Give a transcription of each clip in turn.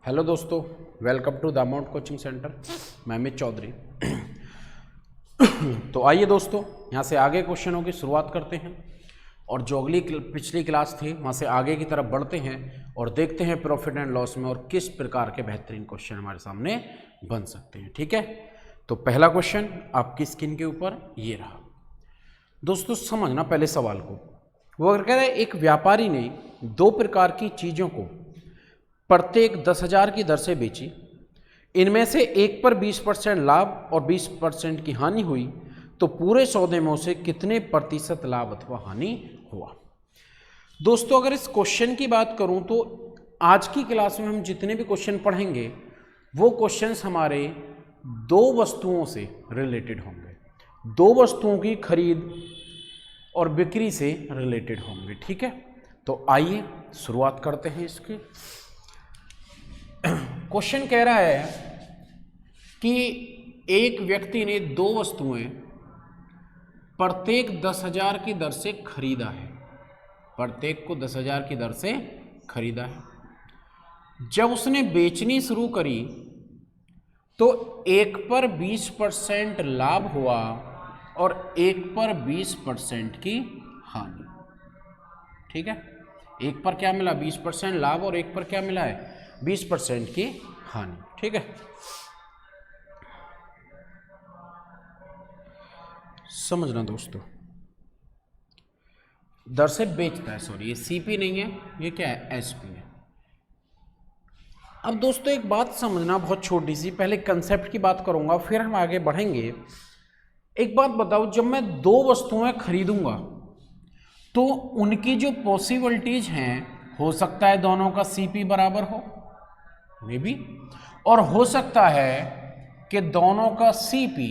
Hello दोस्तों, welcome to the amount coaching centre. मैं अमित चौधरी। तो आइए दोस्तों, यहाँ से आगे क्वेश्चनों की शुरुआत करते हैं और जो पिछली क्लास थी वहाँ से आगे की तरफ बढ़ते हैं और देखते हैं प्रॉफिट एंड लॉस में और किस प्रकार के बेहतरीन क्वेश्चन हमारे सामने बन सकते हैं। ठीक है, तो पहला क्वेश्चन आपकी स्क्रीन के ऊपर ये रहा। दोस्तों समझना पहले सवाल को। वो कह रहे हैं एक व्यापारी ने दो प्रकार की चीज़ों को प्रत्येक 10,000 की दर से बेची। इनमें से एक पर 20% लाभ और 20% की हानि हुई, तो पूरे सौदे में उसे कितने प्रतिशत लाभ अथवा हानि हुआ। दोस्तों अगर इस क्वेश्चन की बात करूं तो आज की क्लास में हम जितने भी क्वेश्चन पढ़ेंगे वो क्वेश्चंस हमारे दो वस्तुओं से रिलेटेड होंगे, दो वस्तुओं की खरीद और बिक्री से रिलेटेड होंगे। ठीक है, तो आइए शुरुआत करते हैं इसकी। क्वेश्चन कह रहा है कि एक व्यक्ति ने दो वस्तुएं प्रत्येक 10,000 की दर से खरीदा है, प्रत्येक को 10,000 की दर से खरीदा है। जब उसने बेचनी शुरू करी तो एक पर 20% लाभ हुआ और एक पर 20% की हानि। ठीक है, एक पर क्या मिला 20% लाभ और एक पर क्या मिला है 20% की हानि। ठीक है, समझना दोस्तों, दर से बेचता है, सॉरी ये सीपी नहीं है, ये क्या है एसपी है। अब दोस्तों एक बात समझना बहुत छोटी सी, पहले कंसेप्ट की बात करूंगा फिर हम आगे बढ़ेंगे। एक बात बताओ, जब मैं दो वस्तुएं खरीदूंगा तो उनकी जो पॉसिबिलिटीज हैं, हो सकता है दोनों का सीपी बराबर हो मे बी, और हो सकता है कि दोनों का सीपी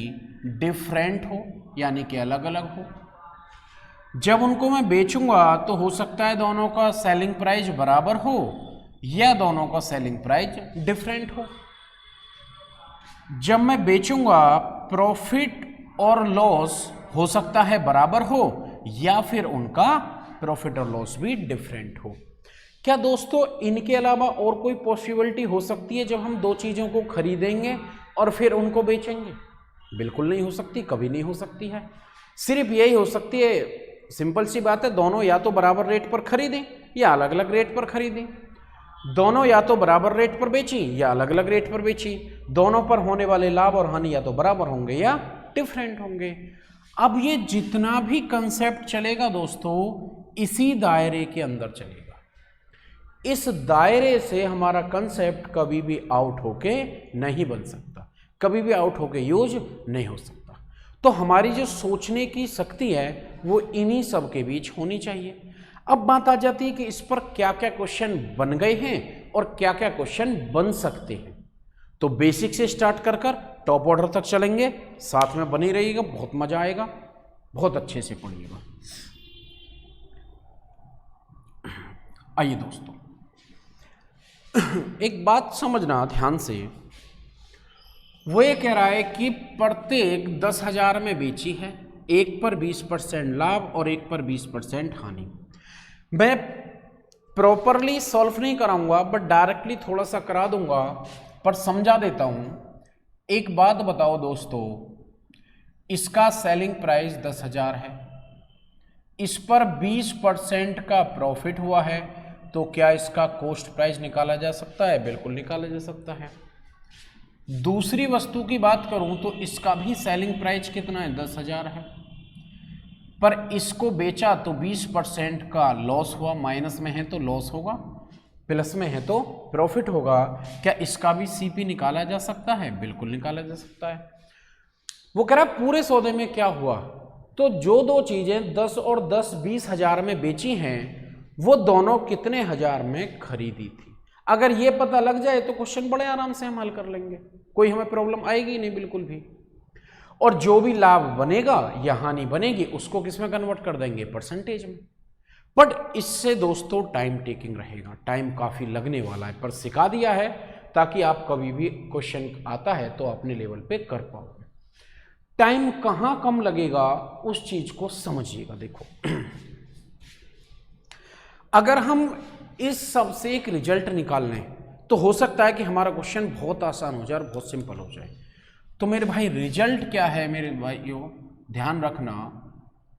डिफरेंट हो यानी कि अलग अलग हो। जब उनको मैं बेचूंगा तो हो सकता है दोनों का सेलिंग प्राइस बराबर हो या दोनों का सेलिंग प्राइस डिफरेंट हो। जब मैं बेचूंगा प्रॉफिट और लॉस हो सकता है बराबर हो या फिर उनका प्रॉफिट और लॉस भी डिफरेंट हो। क्या दोस्तों इनके अलावा और कोई पॉसिबिलिटी हो सकती है जब हम दो चीज़ों को खरीदेंगे और फिर उनको बेचेंगे? बिल्कुल नहीं हो सकती, कभी नहीं हो सकती है। सिर्फ यही हो सकती है, सिंपल सी बात है, दोनों या तो बराबर रेट पर खरीदें या अलग अलग रेट पर खरीदें, दोनों या तो बराबर रेट पर बेची या अलग अलग रेट पर बेची, दोनों पर होने वाले लाभ और हानि या तो बराबर होंगे या डिफरेंट होंगे। अब ये जितना भी कंसेप्ट चलेगा दोस्तों इसी दायरे के अंदर चलेगा। इस दायरे से हमारा कंसेप्ट कभी भी आउट होके नहीं बन सकता, कभी भी आउट होके यूज नहीं हो सकता। तो हमारी जो सोचने की शक्ति है वो इन्हीं सब के बीच होनी चाहिए। अब बात आ जाती है कि इस पर क्या क्या क्वेश्चन बन गए हैं और क्या क्या क्वेश्चन बन सकते हैं। तो बेसिक से स्टार्ट कर कर टॉप ऑर्डर तक चलेंगे, साथ में बनी रहिएगा, बहुत मजा आएगा, बहुत अच्छे से पढ़िएगा। आइए दोस्तों एक बात समझना ध्यान से, वो ये कह रहा है कि प्रत्येक 10,000 में बेची है, एक पर 20% लाभ और एक पर 20% हानि। मैं प्रॉपरली सॉल्व नहीं कराऊंगा बट डायरेक्टली थोड़ा सा करा दूंगा, पर समझा देता हूं। एक बात बताओ दोस्तों, इसका सेलिंग प्राइस 10,000 है, इस पर 20% का प्रॉफिट हुआ है, तो क्या इसका कॉस्ट प्राइस निकाला जा सकता है? बिल्कुल निकाला जा सकता है। दूसरी वस्तु की बात करूं तो इसका भी सेलिंग प्राइस कितना है 10,000 है, पर इसको बेचा तो 20% का लॉस हुआ, माइनस में है तो लॉस होगा, प्लस में है तो प्रॉफिट होगा। क्या इसका भी सीपी निकाला जा सकता है? बिल्कुल निकाला जा सकता है। वो कह रहा है पूरे सौदे में क्या हुआ, तो जो दो चीजें 10 और 10 20,000 में बेची हैं वो दोनों कितने हजार में खरीदी थी। अगर ये पता लग जाए तो क्वेश्चन बड़े आराम से हम हल कर लेंगे, कोई हमें प्रॉब्लम आएगी नहीं बिल्कुल भी। और जो भी लाभ बनेगा या हानि बनेगी उसको किस में कन्वर्ट कर देंगे? परसेंटेज में। बट इससे दोस्तों टाइम टेकिंग रहेगा, टाइम काफी लगने वाला है, पर सिखा दिया है ताकि आप कभी भी क्वेश्चन आता है तो अपने लेवल पे कर पाओ। टाइम कहां कम लगेगा उस चीज को समझिएगा। देखो अगर हम इस सब से एक रिजल्ट निकाल लें तो हो सकता है कि हमारा क्वेश्चन बहुत आसान हो जाए और बहुत सिंपल हो जाए। तो मेरे भाई रिजल्ट क्या है मेरे भाइयों, ध्यान रखना,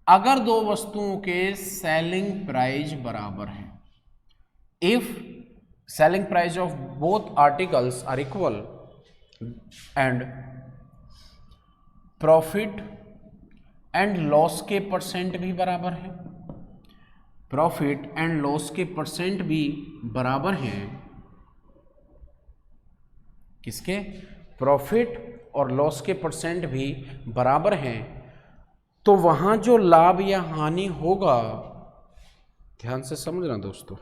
अगर दो वस्तुओं के सेलिंग प्राइस बराबर है, if selling price of both articles are equal and profit and loss के परसेंट भी बराबर है, प्रॉफिट एंड लॉस के परसेंट भी बराबर हैं, किसके, प्रॉफिट और लॉस के परसेंट भी बराबर हैं, तो वहां जो लाभ या हानि होगा, ध्यान से समझना दोस्तों,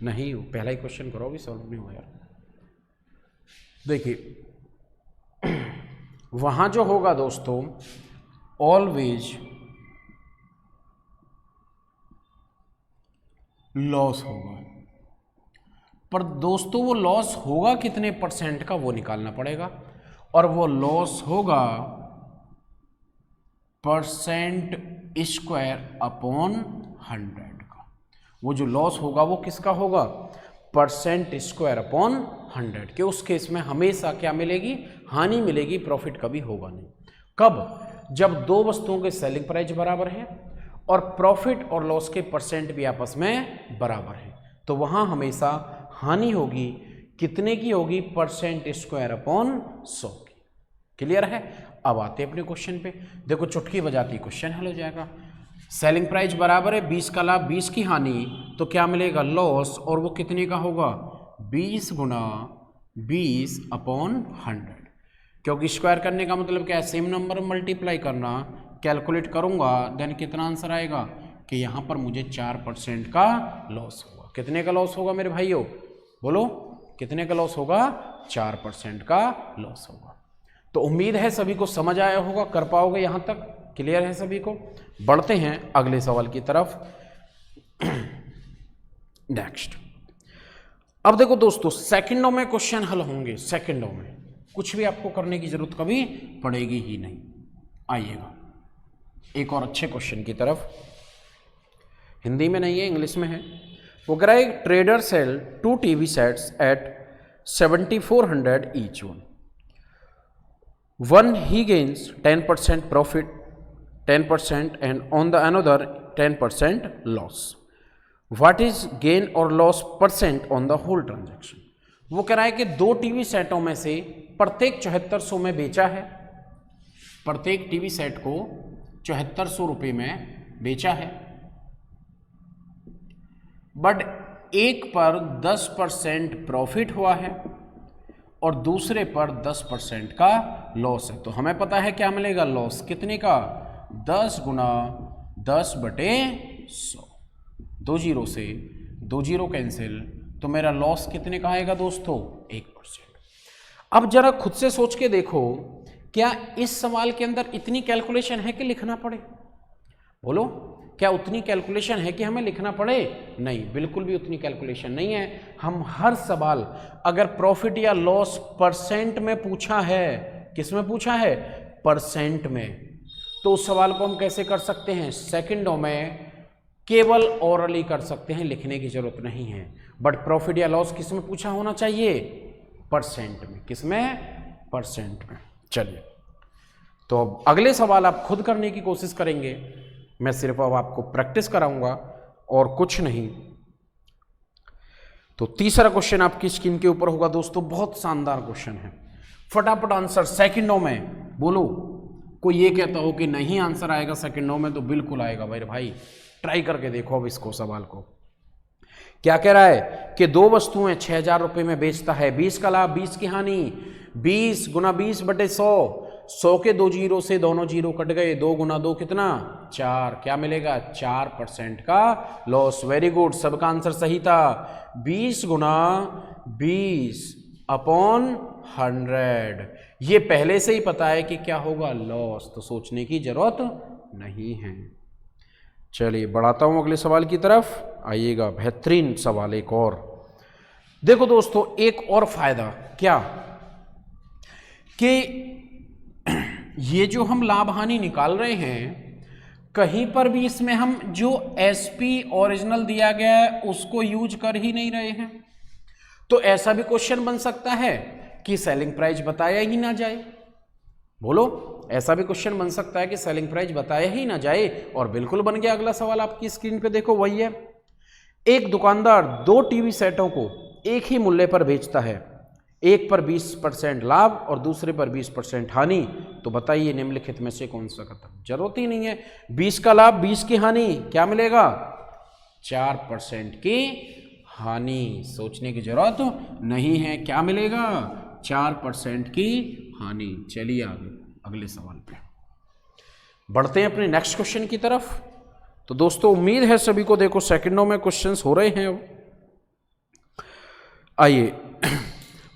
नहीं पहला ही क्वेश्चन करो, अभी सॉल्व नहीं हुआ यार। देखिए वहां जो होगा दोस्तों, ऑलवेज लॉस होगा, पर दोस्तों वो लॉस होगा कितने परसेंट का वो निकालना पड़ेगा, और वो लॉस होगा परसेंट स्क्वायर अपॉन 100 का। वो जो लॉस होगा वो किसका होगा, परसेंट स्क्वायर अपॉन 100 के। उस केस में हमेशा क्या मिलेगी, हानि मिलेगी, प्रॉफिट कभी होगा नहीं। कब, जब दो वस्तुओं के सेलिंग प्राइस बराबर है और प्रॉफिट और लॉस के परसेंट भी आपस में बराबर है, तो वहां हमेशा हानि होगी, कितने की होगी, परसेंट स्क्वायर अपॉन 100 की। क्लियर है। अब आते हैं अपने क्वेश्चन पे, देखो चुटकी बजाती क्वेश्चन हल हो जाएगा। सेलिंग प्राइस बराबर है, 20 का लाभ 20 की हानि, तो क्या मिलेगा, लॉस, और वो कितने का होगा, 20 गुना 20 अपॉन 100, क्योंकि स्क्वायर करने का मतलब क्या है, सेम नंबर मल्टीप्लाई करना। कैलकुलेट करूंगा देन कितना आंसर आएगा कि यहाँ पर मुझे 4% का लॉस होगा। कितने का लॉस होगा मेरे भाइयों, बोलो कितने का लॉस होगा, 4% का लॉस होगा। तो उम्मीद है सभी को समझ आया होगा, कर पाओगे यहाँ तक, क्लियर है सभी को। बढ़ते हैं अगले सवाल की तरफ। नेक्स्ट, अब देखो दोस्तों सेकंडों में क्वेश्चन हल होंगे, सेकंडों में, कुछ भी आपको करने की जरूरत कभी पड़ेगी ही नहीं। आइएगा एक और अच्छे क्वेश्चन की तरफ, हिंदी में नहीं है इंग्लिश में है। वो कह रहा है trader sell 2 TV sets at 7400 each one he gains 10% profit 10% and on the another 10% loss. What is gain or loss percent on the whole transaction? वो कह रहा है कि 2 टीवी सेटों में से प्रत्येक 7400 में बेचा है, प्रत्येक टीवी सेट को 7400 रुपये में बेचा है, बट एक पर 10% प्रॉफिट हुआ है और दूसरे पर 10% का लॉस है। तो हमें पता है क्या मिलेगा, लॉस कितने का, 10 गुना 10/100, 2 जीरो से 2 जीरो कैंसिल, तो मेरा लॉस कितने का आएगा दोस्तों, 1%। अब जरा खुद से सोच के देखो, क्या इस सवाल के अंदर इतनी कैलकुलेशन है कि लिखना पड़े, बोलो क्या उतनी कैलकुलेशन है कि हमें लिखना पड़े, नहीं, बिल्कुल भी उतनी कैलकुलेशन नहीं है। हम हर सवाल अगर प्रॉफिट या लॉस परसेंट में पूछा है, किस में पूछा है, परसेंट में, तो उस सवाल को हम कैसे कर सकते हैं, सेकंडों में, केवल ओरली कर सकते हैं, लिखने की जरूरत नहीं है। बट प्रॉफिट या लॉस किस में पूछा होना चाहिए, परसेंट में, किस में, परसेंट में। चलिए, तो अब अगले सवाल आप खुद करने की कोशिश करेंगे, मैं सिर्फ अब आपको प्रैक्टिस कराऊंगा और कुछ नहीं। तो तीसरा क्वेश्चन आपकी स्क्रीन के ऊपर होगा दोस्तों, बहुत शानदार क्वेश्चन है, फटाफट आंसर सेकंडों में बोलो। कोई ये कहता हो कि नहीं आंसर आएगा सेकंडों में, तो बिल्कुल आएगा भाई, ट्राई करके देखो अब इसको, सवाल को। क्या कह रहा है कि 2 वस्तुएं 6000 रुपये में बेचता है, 20 का लाभ 20 की हानि, 20 गुना 20/100, 100 के 2 जीरो से दोनों जीरो कट गए, 2 गुना 2 कितना, 4, क्या मिलेगा, 4% का लॉस। वेरी गुड, सबका आंसर सही था, 20 गुना 20 अपॉन 100। ये पहले से ही पता है कि क्या होगा, लॉस, तो सोचने की जरूरत नहीं है। चलिए बढ़ाता हूं अगले सवाल की तरफ, आइएगा, बेहतरीन सवाल एक और। देखो दोस्तों, एक और फायदा क्या कि ये जो हम लाभ हानि निकाल रहे हैं, कहीं पर भी इसमें हम जो एसपी ओरिजिनल दिया गया है उसको यूज कर ही नहीं रहे हैं। तो ऐसा भी क्वेश्चन बन सकता है कि सेलिंग प्राइस बताया ही ना जाए। बोलो, ऐसा भी क्वेश्चन बन सकता है कि सेलिंग प्राइस बताया ही ना जाए, और बिल्कुल बन गया। अगला सवाल आपकी स्क्रीन पे देखो, वही है। एक दुकानदार 2 टीवी सेटों को एक ही मूल्य पर बेचता है, एक पर 20% लाभ और दूसरे पर 20% हानि। तो बताइए निम्नलिखित में से कौन सा खत्म? जरूरत ही नहीं है, 20 का लाभ 20 की हानि, क्या मिलेगा? 4% की हानि। सोचने की जरूरत नहीं है, क्या मिलेगा? 4% की हानि। चलिए आगे अगले सवाल पे बढ़ते हैं अपने नेक्स्ट क्वेश्चन की तरफ। तो दोस्तों उम्मीद है सभी को, देखो सेकंडों में क्वेश्चंस हो रहे हैं। आइए,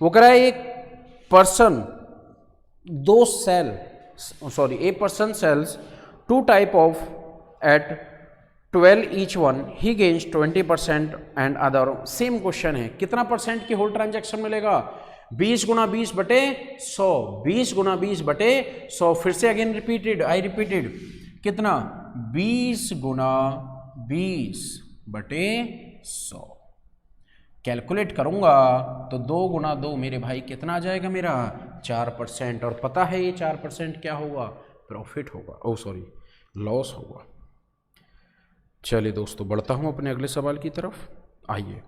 वो कह रहा है एक person a person sells 2 type of at 12 each one, he gains 20% and other. Same question है, कितना परसेंट की होल ट्रांजैक्शन मिलेगा? 20 गुना 20 बटे 100, 20 गुना 20 बटे 100। फिर से अगेन रिपीटेड, कितना? 20 गुना 20 बटे 100। कैलकुलेट करूंगा तो 2 गुना 2 मेरे भाई कितना आ जाएगा मेरा? 4%। और पता है ये 4% क्या होगा? प्रॉफिट होगा, लॉस होगा। चलिए दोस्तों बढ़ता हूं अपने अगले सवाल की तरफ। आइए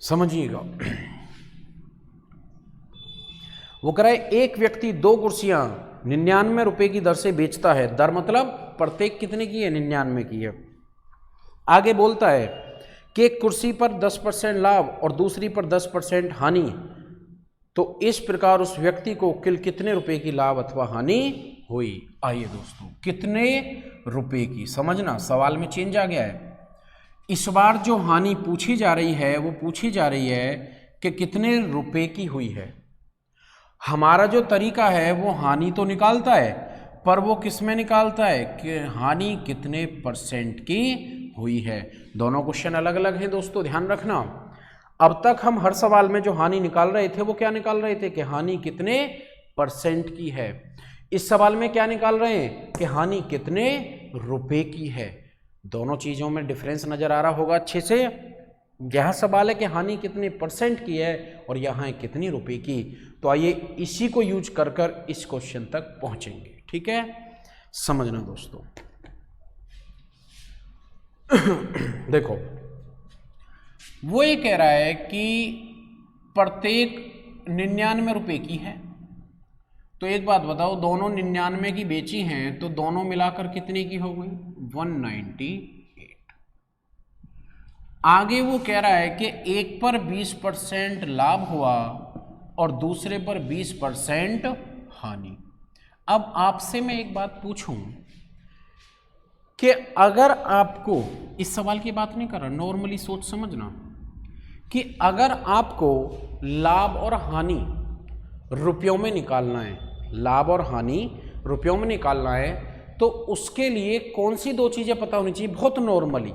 समझिएगा। वो कह रहा है एक व्यक्ति 2 कुर्सियां 99 रुपए की दर से बेचता है। दर मतलब प्रत्येक कितने की है? 99 की है। आगे बोलता है कि एक कुर्सी पर 10% लाभ और दूसरी पर 10% हानि। तो इस प्रकार उस व्यक्ति को कुल कितने रुपए की लाभ अथवा हानि हुई? आइए दोस्तों, कितने रुपए की, समझना सवाल में चेंज आ गया है। इस बार जो हानि पूछी जा रही है वो पूछी जा रही है कि कितने रुपए की हुई है। हमारा जो तरीका है वो हानि तो निकालता है, पर वो किस में निकालता है कि हानि कितने परसेंट की हुई है। दोनों क्वेश्चन अलग अलग हैं दोस्तों, ध्यान रखना। अब तक हम हर सवाल में जो हानि निकाल रहे थे वो क्या निकाल रहे थे कि हानि कितने परसेंट की है। इस सवाल में क्या निकाल रहे हैं कि हानि कितने रुपए की है। दोनों चीजों में डिफरेंस नजर आ रहा होगा अच्छे से। यह सवाल है कि हानि कितने परसेंट की है और यहाँ है कितनी रुपए की। तो आइए इसी को यूज कर कर इस क्वेश्चन तक पहुंचेंगे, ठीक है? समझना दोस्तों। देखो, वो ये कह रहा है कि प्रत्येक 99 रुपए की है। तो एक बात बताओ, दोनों 99 की बेची हैं तो दोनों मिलाकर कितने की हो गई? 198। आगे वो कह रहा है कि एक पर 20% लाभ हुआ और दूसरे पर 20% हानि। अब आपसे मैं एक बात पूछूं कि अगर आपको, इस सवाल की बात नहीं कर रहा, नॉर्मली सोच समझना, कि अगर आपको लाभ और हानि रुपयों में निकालना है, लाभ और हानि रुपयों में निकालना है, तो उसके लिए कौन सी 2 चीजें पता होनी चाहिए? बहुत नॉर्मली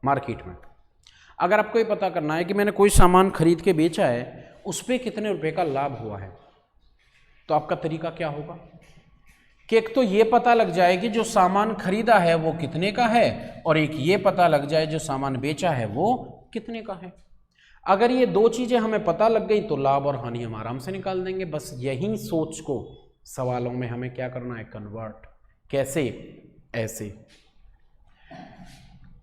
मार्केट में अगर आपको ये पता करना है कि मैंने कोई सामान खरीद के बेचा है, उस पर कितने रुपए का लाभ हुआ है, तो आपका तरीका क्या होगा कि एक तो ये पता लग जाए कि जो सामान खरीदा है वो कितने का है, और एक ये पता लग जाए जो सामान बेचा है वो कितने का है। अगर ये 2 चीजें हमें पता लग गई तो लाभ और हानि हम आराम से निकाल देंगे। बस यही सोच को सवालों में हमें क्या करना है? कन्वर्ट। कैसे? ऐसे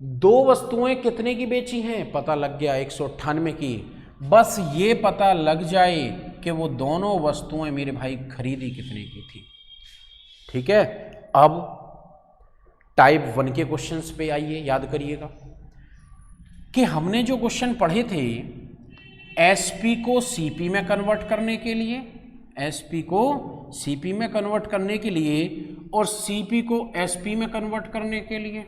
2 वस्तुएं कितने की बेची हैं, पता लग गया 198 की। बस ये पता लग जाए कि वो दोनों वस्तुएं मेरे भाई खरीदी कितने की थी, ठीक है? अब टाइप 1 के क्वेश्चंस पे आइए, याद करिएगा कि हमने जो क्वेश्चन पढ़े थे एसपी को सीपी में कन्वर्ट करने के लिए, एसपी को सीपी में कन्वर्ट करने के लिए और सीपी को एसपी में कन्वर्ट करने के लिए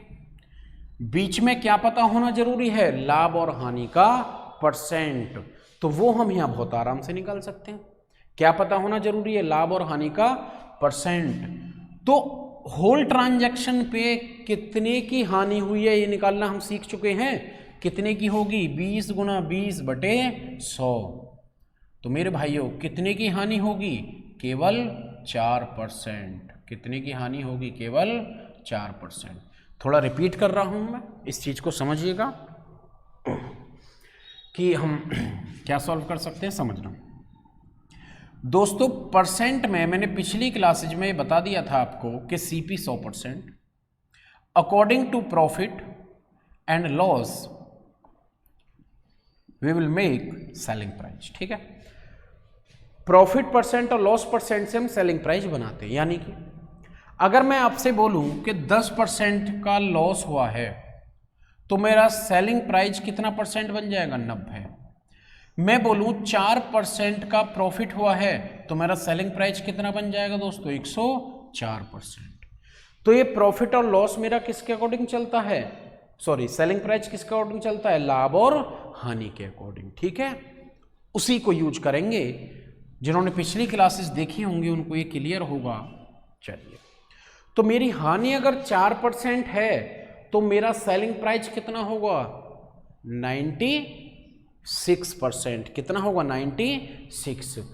बीच में क्या पता होना जरूरी है? लाभ और हानि का परसेंट। तो वो हम यहां बहुत आराम से निकाल सकते हैं। क्या पता होना जरूरी है? लाभ और हानि का परसेंट। तो होल ट्रांजैक्शन पे कितने की हानि हुई है ये निकालना हम सीख चुके हैं कितने की होगी? 20 गुना 20 बटे 100। तो मेरे भाइयों कितने की हानि होगी? केवल 4%। कितने की हानि होगी? केवल 4%। थोड़ा रिपीट कर रहा हूं मैं, इस चीज को समझिएगा कि हम क्या सॉल्व कर सकते हैं, समझना। दोस्तों परसेंट में मैंने पिछली क्लासेज में बता दिया था आपको कि CP 100%, according to profit and loss we will make selling price. ठीक है, प्रॉफिट परसेंट और लॉस परसेंट से हम सेलिंग प्राइस बनाते हैं। यानी कि अगर मैं आपसे बोलूं कि 10% का लॉस हुआ है तो मेरा सेलिंग प्राइस कितना परसेंट बन जाएगा? 90। मैं बोलूं 4% का प्रॉफिट हुआ है तो मेरा सेलिंग प्राइस कितना बन जाएगा दोस्तों? 104%। तो ये प्रॉफिट और लॉस मेरा किसके अकॉर्डिंग चलता है? सॉरी, सेलिंग प्राइस किसके अकॉर्डिंग चलता है? लाभ और हानि के अकॉर्डिंग। ठीक है, उसी को यूज करेंगे। जिन्होंने पिछली क्लासेस देखी होंगी उनको ये क्लियर होगा। चलिए, तो मेरी हानि अगर 4% है तो मेरा सेलिंग प्राइस कितना होगा? 96%। कितना होगा? 96।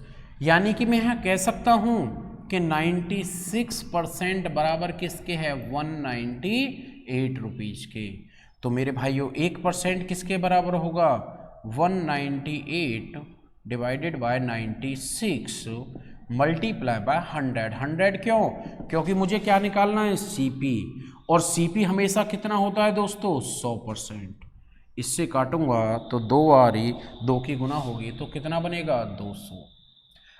यानी कि मैं यहां कह सकता हूं कि 96% बराबर किसके है? 198 रुपीज के। तो मेरे भाइयों 1% किसके बराबर होगा? 198 डिवाइडेड बाय 96 मल्टीप्लाई बाय 100। 100 क्यों? क्योंकि मुझे क्या निकालना है? सीपी। और सीपी हमेशा कितना होता है दोस्तों? 100%। इससे काटूंगा तो 2 आ रही, 2 की गुना होगी तो कितना बनेगा? 200।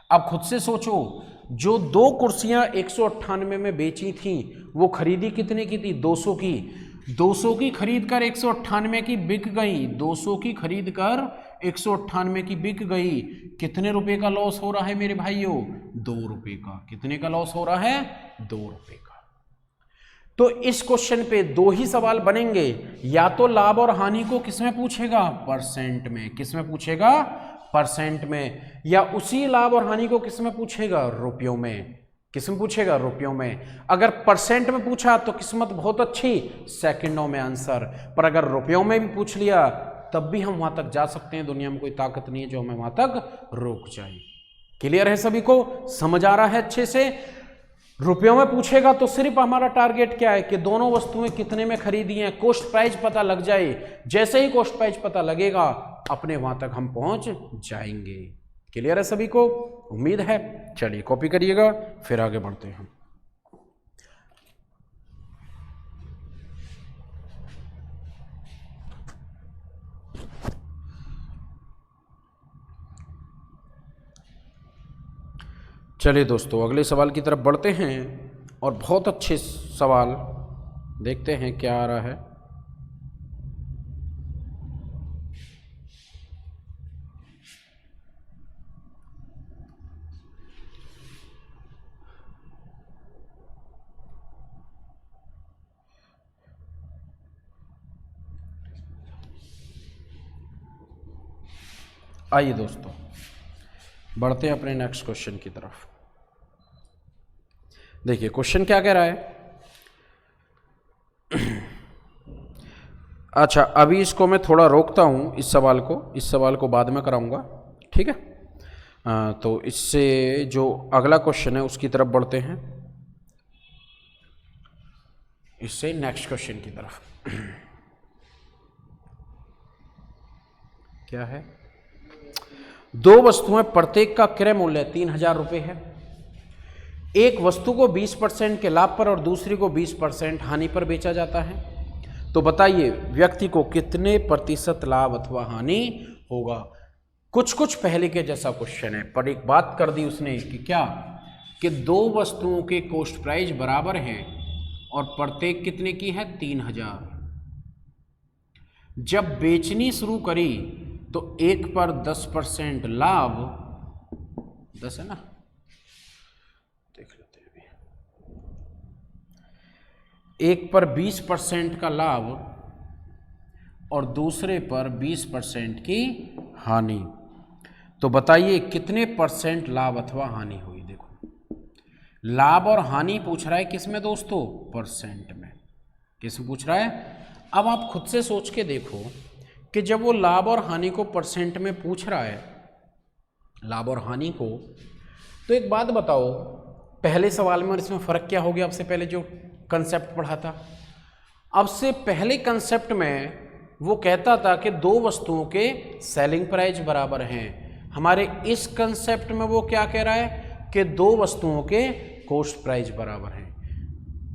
अब खुद से सोचो, जो 2 कुर्सियां 198 में बेची थी वो खरीदी कितने की थी? 200 की। 200 की खरीद कर 198 की बिक गई। 200 की खरीद कर 198 की बिक गई। कितने रुपए का लॉस हो रहा है मेरे भाइयों? 2 रुपए का। कितने का लॉस हो रहा है? 2 रुपए का। तो इस क्वेश्चन पे 2 ही सवाल बनेंगे। या तो लाभ और हानि को किसमें पूछेगा? परसेंट में। किसमें पूछेगा? परसेंट में। या उसी लाभ और हानि को किसमें पूछेगा? रुपयों में। किसमें पूछेगा? रुपयों में। अगर परसेंट में पूछा तो किस्मत बहुत अच्छी, सेकंडों में आंसर। पर अगर रुपयों में भी पूछ लिया तब भी हम वहां तक जा सकते हैं। दुनिया में कोई ताकत नहीं है जो हमें वहां तक रोक जाए। क्लियर है सभी को? समझ आ रहा है अच्छे से? रुपयों में पूछेगा तो सिर्फ हमारा टारगेट क्या है कि दोनों वस्तुएं कितने में खरीदी हैं, कॉस्ट प्राइस पता लग जाए। जैसे ही कॉस्ट प्राइस पता लगेगा अपने वहां तक हम पहुंच जाएंगे। क्लियर है सभी को? उम्मीद है। चलिए कॉपी करिएगा, फिर आगे बढ़ते हैं। चलिए दोस्तों अगले सवाल की तरफ बढ़ते हैं और बहुत अच्छे सवाल देखते हैं क्या आ रहा है। आइए दोस्तों बढ़ते हैं अपने नेक्स्ट क्वेश्चन की तरफ। देखिए क्वेश्चन क्या कह रहा है। अच्छा अभी इसको मैं थोड़ा रोकता हूं, इस सवाल को बाद में कराऊंगा। ठीक है, तो इससे जो अगला क्वेश्चन है उसकी तरफ बढ़ते हैं, इससे नेक्स्ट क्वेश्चन की तरफ। क्या है? 2 वस्तुएं प्रत्येक का क्रय मूल्य 3000 रुपये है। एक वस्तु को 20% के लाभ पर और दूसरी को 20% हानि पर बेचा जाता है। तो बताइए व्यक्ति को कितने प्रतिशत लाभ अथवा हानि होगा। कुछ पहले के जैसा क्वेश्चन है, पर एक बात कर दी उसने कि क्या कि 2 वस्तुओं के कॉस्ट प्राइस बराबर हैं और प्रत्येक कितने की है? 3000। जब बेचनी शुरू करी तो एक पर 10% लाभ, 10 है ना, देख लेते हैं अभी। एक पर 20% का लाभ और दूसरे पर 20% की हानि। तो बताइए कितने परसेंट लाभ अथवा हानि हुई। देखो लाभ और हानि पूछ रहा है किसमें दोस्तों? परसेंट में। किसमें पूछ रहा है? अब आप खुद से सोच के देखो कि जब वो लाभ और हानि को परसेंट में पूछ रहा है, लाभ और हानि को, तो एक बात बताओ, पहले सवाल में और इसमें फ़र्क क्या हो गया आपसे पहले जो कंसेप्ट पढ़ा था? अब से पहले कंसेप्ट में वो कहता था कि दो वस्तुओं के सेलिंग प्राइस बराबर हैं। हमारे इस कंसेप्ट में वो क्या कह रहा है कि दो वस्तुओं के कॉस्ट प्राइस बराबर हैं।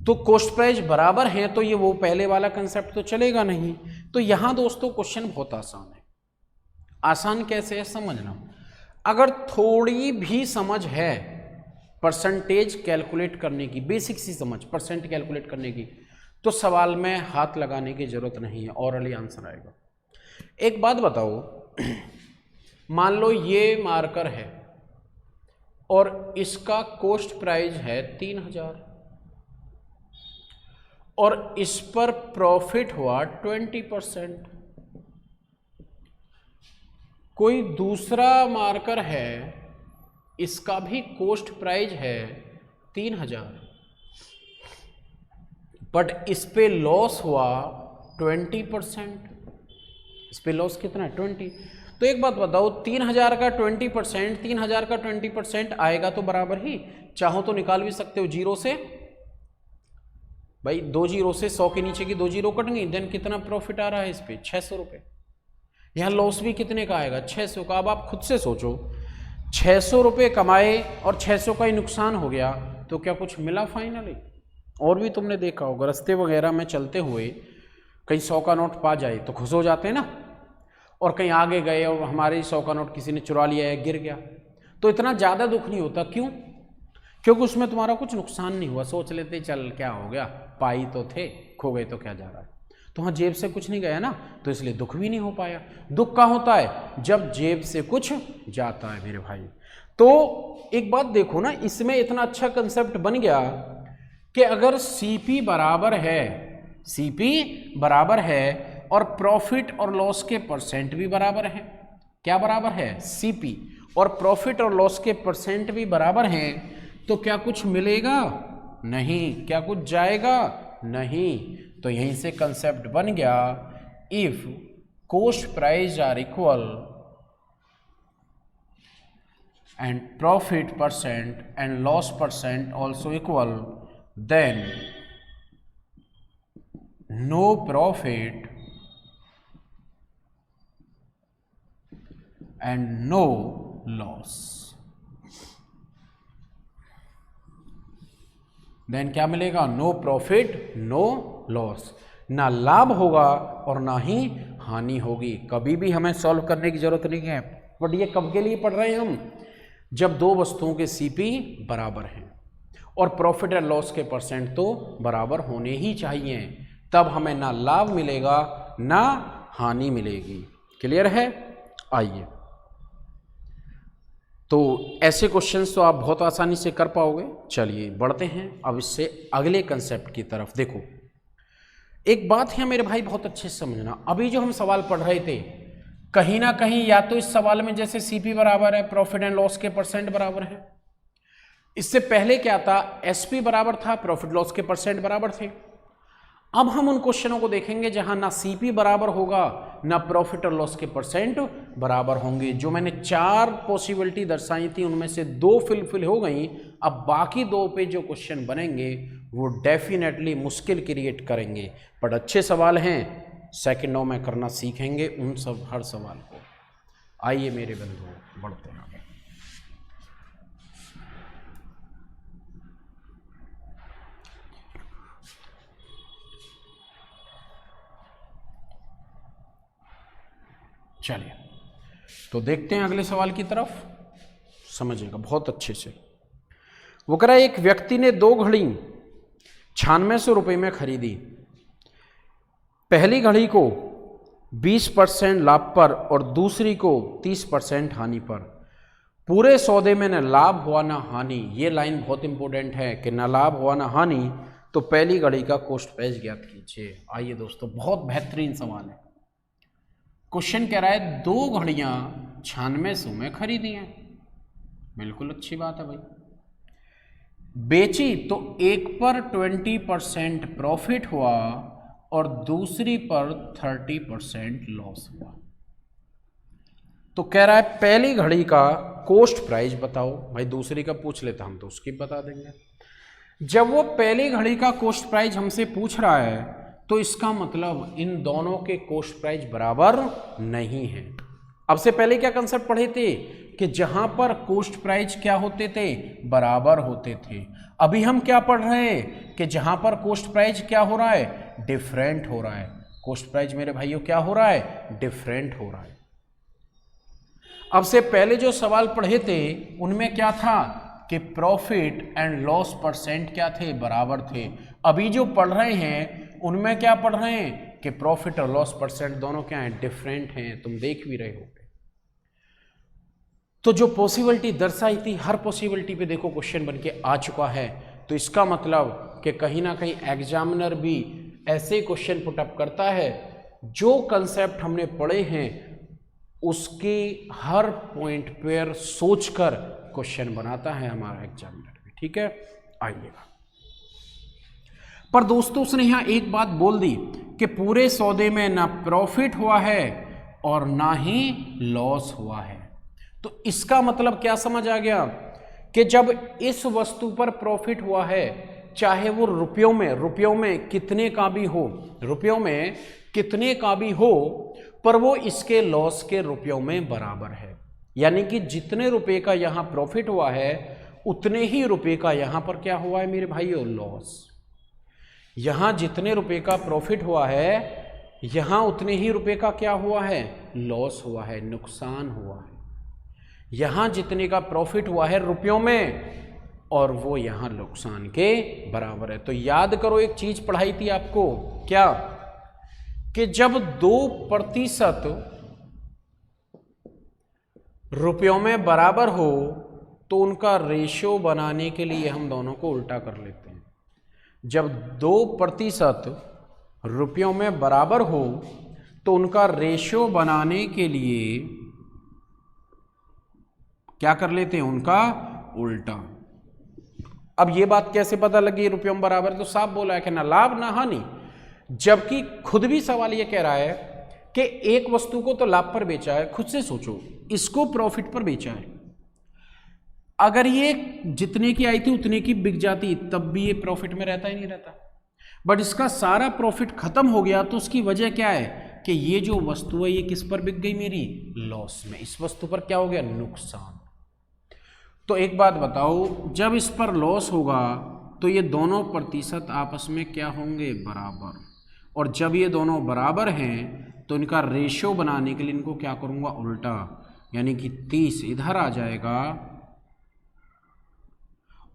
तो कॉस्ट प्राइस बराबर हैं तो ये वो पहले वाला कंसेप्ट तो चलेगा नहीं। तो यहाँ दोस्तों क्वेश्चन बहुत आसान है। आसान कैसे है समझना, अगर थोड़ी भी समझ है परसेंटेज कैलकुलेट करने की, बेसिक सी समझ परसेंट कैलकुलेट करने की, तो सवाल में हाथ लगाने की जरूरत नहीं है, ऑरली आंसर आएगा। एक बात बताओ, मान लो ये मार्कर है और इसका कॉस्ट प्राइस है 3000 और इस पर प्रॉफिट हुआ 20%। कोई दूसरा मार्कर है, इसका भी कॉस्ट प्राइस है 3000 बट इस पे लॉस हुआ 20%। इस पे लॉस कितना है 20। तो एक बात बताओ, 3000 का 20%, 3000 का 20% आएगा तो बराबर ही, चाहो तो निकाल भी सकते हो जीरो से, भाई 2 जीरो से 100 के नीचे की 2 जीरो कट गई, देन कितना प्रॉफिट आ रहा है इस पे 600 रुपये। यहाँ लॉस भी कितने का आएगा 600 का। अब आप खुद से सोचो, 600 रुपये कमाए और 600 का ही नुकसान हो गया तो क्या कुछ मिला फाइनली? और भी तुमने देखा होगा रास्ते वगैरह में चलते हुए कहीं 100 का नोट पा जाए तो खुश हो जाते हैं ना, और कहीं आगे गए और हमारे 100 का नोट किसी ने चुरा लिया है, गिर गया, तो इतना ज़्यादा दुख नहीं होता। क्यों? क्योंकि उसमें तुम्हारा कुछ नुकसान नहीं हुआ। सोच लेते चल क्या हो गया, पाई तो थे, खो गए तो क्या जा रहा है। तो हाँ, जेब से कुछ नहीं गया ना, तो इसलिए दुख भी नहीं हो पाया। दुख कहाँ होता है? जब जेब से कुछ जाता है मेरे भाई। तो एक बात देखो ना, इसमें इतना अच्छा कंसेप्ट बन गया कि अगर सीपी बराबर है, सीपी बराबर है और प्रॉफिट और लॉस के परसेंट भी बराबर है। क्या बराबर है? सीपी और प्रॉफिट और लॉस के परसेंट भी बराबर हैं, तो क्या कुछ मिलेगा? नहीं। क्या कुछ जाएगा? नहीं। तो यहीं से कंसेप्ट बन गया, if cost price are equal and profit percent and loss percent also equal, then no profit and no loss. Then क्या मिलेगा? No profit no loss. ना लाभ होगा और ना ही हानि होगी। कभी भी हमें सॉल्व करने की जरूरत नहीं है, बट ये कब के लिए पढ़ रहे हैं हम? जब दो वस्तुओं के सीपी बराबर हैं और प्रॉफिट एंड लॉस के परसेंट तो बराबर होने ही चाहिए, तब हमें ना लाभ मिलेगा ना हानि मिलेगी। क्लियर है? आइए, तो ऐसे क्वेश्चंस तो आप बहुत आसानी से कर पाओगे। चलिए बढ़ते हैं अब इससे अगले कंसेप्ट की तरफ। देखो, एक बात है मेरे भाई बहुत अच्छे से समझना, अभी जो हम सवाल पढ़ रहे थे, कहीं ना कहीं या तो इस सवाल में जैसे सीपी बराबर है, प्रॉफिट एंड लॉस के परसेंट बराबर है, इससे पहले क्या था? एसपी बराबर था, प्रॉफिट लॉस के परसेंट बराबर थे। अब हम उन क्वेश्चनों को देखेंगे जहां ना सीपी बराबर होगा ना प्रॉफिट और लॉस के परसेंट बराबर होंगे। जो मैंने 4 पॉसिबिलिटी दर्शाई थी उनमें से 2 फिल हो गई। अब बाकी 2 पे जो क्वेश्चन बनेंगे वो डेफिनेटली मुश्किल क्रिएट करेंगे, बट अच्छे सवाल हैं, सेकंडों में करना सीखेंगे उन सब हर सवाल को। आइए मेरे बंधुओं बढ़ते हैं आगे। चलिए तो देखते हैं अगले सवाल की तरफ, समझिएगा बहुत अच्छे से। वो कह रहा है एक व्यक्ति ने 2 घड़ी 9600 रुपये में खरीदी। पहली घड़ी को 20% लाभ पर और दूसरी को 30% हानि पर। पूरे सौदे में न लाभ हुआ ना हानि। ये लाइन बहुत इंपॉर्टेंट है कि न लाभ हुआ ना हानि, तो पहली घड़ी का कॉस्ट प्राइस ज्ञात कीजिए। आइए दोस्तों, बहुत बेहतरीन सवाल है। क्वेश्चन कह रहा है 2 घड़ियां 9600 में खरीदी हैं, बिल्कुल अच्छी बात है भाई। बेची तो एक पर 20% प्रॉफिट हुआ और दूसरी पर 30% लॉस हुआ। तो कह रहा है पहली घड़ी का कॉस्ट प्राइस बताओ। भाई दूसरी का पूछ लेता हम तो उसकी बता देंगे। जब वो पहली घड़ी का कॉस्ट प्राइस हमसे पूछ रहा है तो इसका मतलब इन दोनों के कॉस्ट प्राइस बराबर नहीं है। अब से पहले क्या कंसेप्ट पढ़े थे कि जहां पर कॉस्ट प्राइस क्या होते थे, बराबर होते थे। अभी हम क्या पढ़ रहे हैं कि जहां पर कॉस्ट प्राइस क्या हो रहा है, डिफरेंट हो रहा है। कॉस्ट प्राइस मेरे भाइयों क्या हो रहा है, डिफरेंट हो रहा है। अब से पहले जो सवाल पढ़े थे उनमें क्या था कि प्रॉफिट एंड लॉस परसेंट क्या थे, बराबर थे। अभी जो पढ़ रहे हैं उनमें क्या पढ़ रहे हैं कि प्रॉफिट और लॉस परसेंट दोनों क्या हैं, डिफरेंट हैं। तुम देख भी रहे हो। तो जो पॉसिबिलिटी दर्शाई थी हर पॉसिबिलिटी पे देखो क्वेश्चन बन के आ चुका है। तो इसका मतलब कि कहीं ना कहीं एग्जामिनर भी ऐसे क्वेश्चन पुट अप करता है, जो कंसेप्ट हमने पढ़े हैं उसकी हर पॉइंट पर सोचकर क्वेश्चन बनाता है हमारा एग्जामिनर भी। ठीक है, आइएगा। पर दोस्तों उसने यहां एक बात बोल दी कि पूरे सौदे में ना प्रॉफिट हुआ है और ना ही लॉस हुआ है। तो इसका मतलब क्या समझ आ गया कि जब इस वस्तु पर प्रॉफिट हुआ है, चाहे वो रुपयों में कितने का भी हो, रुपयों में कितने का भी हो, पर वो इसके लॉस के रुपयों में बराबर है। यानी कि जितने रुपए का यहां प्रॉफिट हुआ है उतने ही रुपए का यहां पर क्या हुआ है मेरे भाइयों, लॉस। यहां जितने रुपए का प्रॉफिट हुआ है यहां उतने ही रुपए का क्या हुआ है, लॉस हुआ है, नुकसान हुआ है। यहां जितने का प्रॉफिट हुआ है रुपयों में और वो यहां नुकसान के बराबर है। तो याद करो एक चीज पढ़ाई थी आपको, क्या कि जब 2% रुपयों में बराबर हो तो उनका रेशियो बनाने के लिए हम दोनों को उल्टा कर लेते हैं। जब 2% रुपयों में बराबर हो तो उनका रेशियो बनाने के लिए क्या कर लेते हैं, उनका उल्टा। अब ये बात कैसे पता लगी रुपयों में बराबर, तो साफ बोला है कि ना लाभ ना हानि। जबकि खुद भी सवाल ये कह रहा है कि एक वस्तु को तो लाभ पर बेचा है, खुद से सोचो इसको प्रॉफिट पर बेचा है। अगर ये जितने की आई थी उतने की बिक जाती तब भी ये प्रॉफिट में रहता ही नहीं रहता। बट इसका सारा प्रॉफिट खत्म हो गया तो उसकी वजह क्या है कि ये जो वस्तु है ये किस पर बिक गई मेरी, लॉस में। इस वस्तु पर क्या हो गया, नुकसान। तो एक बात बताओ, जब इस पर लॉस होगा तो ये दोनों प्रतिशत आपस में क्या होंगे, बराबर। और जब ये दोनों बराबर हैं तो इनका रेशियो बनाने के लिए इनको क्या करूँगा, उल्टा। यानी कि 30 इधर आ जाएगा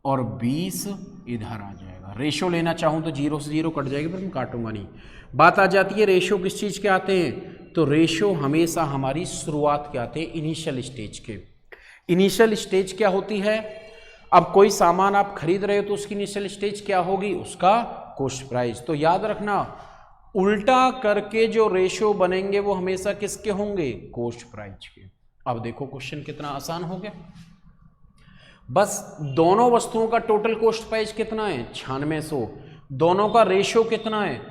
और 20 इधर आ जाएगा। रेशियो लेना चाहूँ तो 0 से 0 कट जाएगी, पर मैं काटूंगा नहीं। बात आ जाती है रेशियो किस चीज़ के आते हैं, तो रेशियो हमेशा हमारी शुरुआत के आते हैं, इनिशियल स्टेज के। इनिशियल स्टेज क्या होती है, अब कोई सामान आप खरीद रहे हो तो उसकी इनिशियल स्टेज क्या होगी, उसका कॉस्ट प्राइस। तो याद रखना उल्टा करके जो रेशियो बनेंगे वो हमेशा किसके होंगे, कॉस्ट प्राइस के। अब देखो क्वेश्चन कितना आसान हो गया। बस दोनों वस्तुओं का टोटल कॉस्ट प्राइस कितना है, 9600। दोनों का रेशियो कितना है,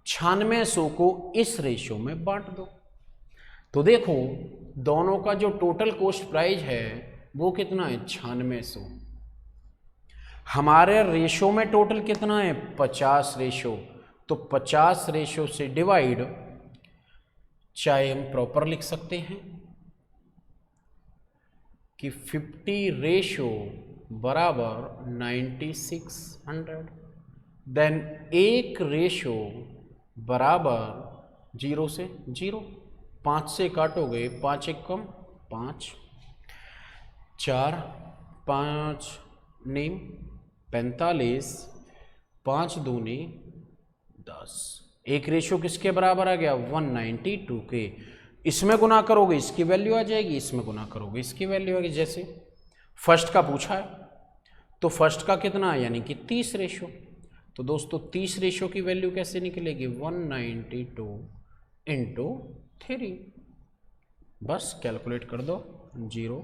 9600 को इस रेशियो में बांट दो। तो देखो दोनों का जो टोटल कॉस्ट प्राइस है वो कितना है, 9600। हमारे रेशियो में टोटल कितना है, 50 रेशियो। तो 50 रेशियो से डिवाइड, चाहे हम प्रॉपर लिख सकते हैं कि 50 रेशियो बराबर 9600, देन 1 रेशियो बराबर 0 से 0। 5 से काटोगे 5 1 कम 5, 4 5 नीम 45, 5 दूनी 10। 1 रेशियो किसके बराबर आ गया, 192 के। इसमें गुना करोगे इसकी वैल्यू आ जाएगी, इसमें गुना करोगे इसकी वैल्यू आएगी। जैसे फर्स्ट का पूछा है तो फर्स्ट का कितना है, यानी कि 30 रेशियो। तो दोस्तों 30 रेशियो की वैल्यू कैसे निकलेगी, 192 इंटू 3। बस कैलकुलेट कर दो, 0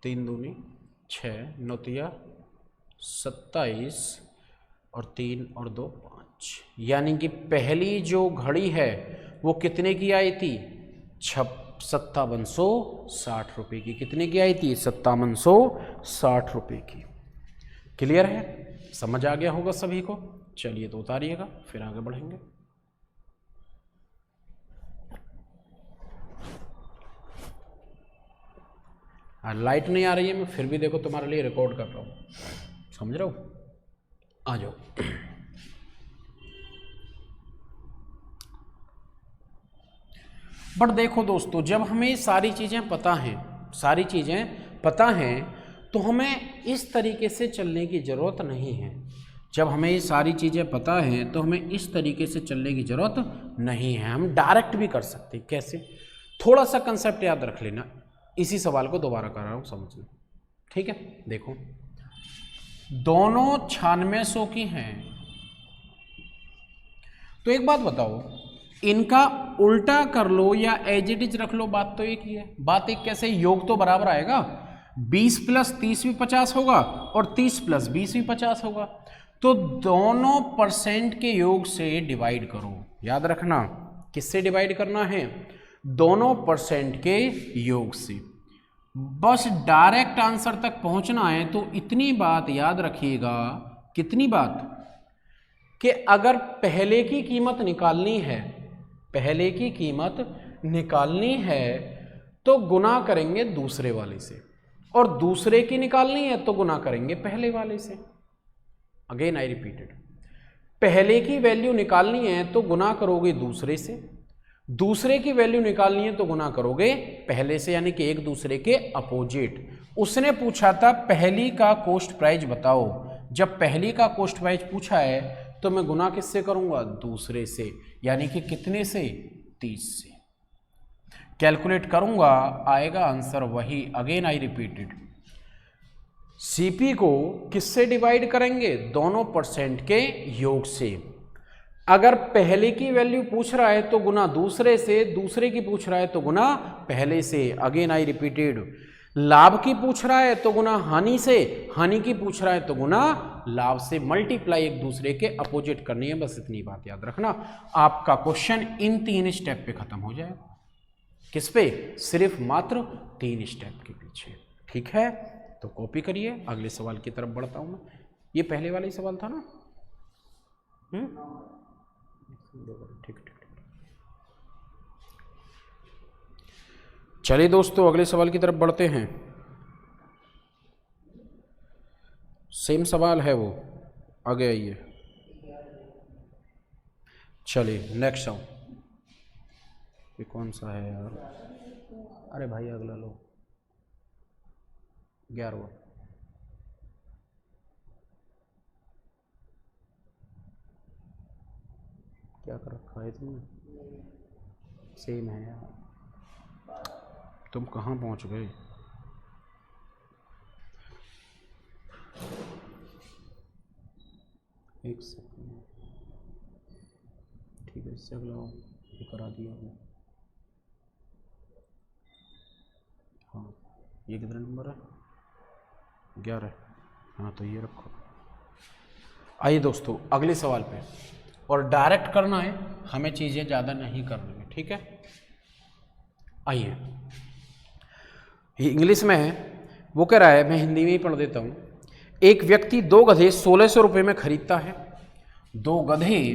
3 दूनी 6 9 27 और 3 और 2 5। यानी कि पहली जो घड़ी है वो कितने की आई थी? 5760 रुपये की। कितने की आई थी? 5760 रुपये की। क्लियर है? समझ आ गया होगा सभी को। चलिए तो उतारिएगा, फिर आगे बढ़ेंगे। लाइट नहीं आ रही है, मैं फिर भी देखो तुम्हारे लिए रिकॉर्ड कर रहा हूँ, समझ रहे हो? आ जाओ। बट देखो दोस्तों, जब हमें सारी चीज़ें पता हैं तो हमें इस तरीके से चलने की ज़रूरत नहीं है। जब हमें ये सारी चीज़ें पता हैं तो हमें इस तरीके से चलने की ज़रूरत नहीं है, हम डायरेक्ट भी कर सकते हैं। कैसे? थोड़ा सा कंसेप्ट याद रख लेना, इसी सवाल को दोबारा कर रहा हूँ, समझना, ठीक है? देखो, दोनों 9600 की हैं, तो एक बात बताओ, इनका उल्टा कर लो या एज इट इज रख लो, बात तो एक ही है। बात एक कैसे? योग तो बराबर आएगा, 20 + 30 भी 50 होगा और 30 + 20 भी 50 होगा। तो दोनों % के योग से डिवाइड करो। याद रखना, किससे डिवाइड करना है? दोनों % के योग से। बस डायरेक्ट आंसर तक पहुंचना है तो इतनी बात याद रखिएगा। कितनी बात? कि अगर पहले की कीमत निकालनी है तो गुना करेंगे दूसरे वाले से, और दूसरे की निकालनी है तो गुना करेंगे पहले वाले से। अगेन आई रिपीटेड, पहले की वैल्यू निकालनी है तो गुना करोगे दूसरे से, दूसरे की वैल्यू निकालनी है तो गुना करोगे पहले से, यानी कि एक दूसरे के अपोजिट। उसने पूछा था पहली का कॉस्ट प्राइस बताओ। जब पहली का कॉस्ट प्राइस पूछा है तो मैं गुना किससे करूंगा? दूसरे से, यानी कि कितने से? 30 से। कैलकुलेट करूंगा, आएगा आंसर वही। अगेन आई रिपीटेड, सीपी को किससे डिवाइड करेंगे? दोनों % के योग से। अगर पहले की वैल्यू पूछ रहा है तो गुना दूसरे से, दूसरे की पूछ रहा है तो गुना पहले से। अगेन आई रिपीटेड, लाभ की पूछ रहा है तो गुना हानि से, हानि की पूछ रहा है तो गुना लाभ से। मल्टीप्लाई एक दूसरे के अपोजिट करनी है, बस इतनी बात याद रखना। आपका क्वेश्चन इन 3 स्टेप पे खत्म हो जाएगा। किस पे? सिर्फ मात्र 3 स्टेप के पीछे। ठीक है, तो कॉपी करिए, अगले सवाल की तरफ बढ़ता हूं मैं। ये पहले वाला ही सवाल था ना? ठीक। चलिए दोस्तों, अगले सवाल की तरफ बढ़ते हैं। सेम सवाल है वो, आगे आइए। चलिए नेक्स्ट आओ। ये कौन सा है यार? अरे भाई अगला लो, 11वां। क्या कर रखा है तुमने? सेम है यार, तुम कहाँ पहुँच गए? एक सेकंड, ठीक है, इससे अगला ये करा दिया हमने। हाँ, ये कितना नंबर है? 11। हाँ, तो ये रखो। आइए दोस्तों अगले सवाल पे, और डायरेक्ट करना है हमें, चीज़ें ज़्यादा नहीं करनी है, ठीक है? आइए, ये इंग्लिश में है, वो कह रहा है, मैं हिंदी में ही पढ़ देता हूँ। एक व्यक्ति 2 गधे 1600 रुपये में खरीदता है। 2 गधे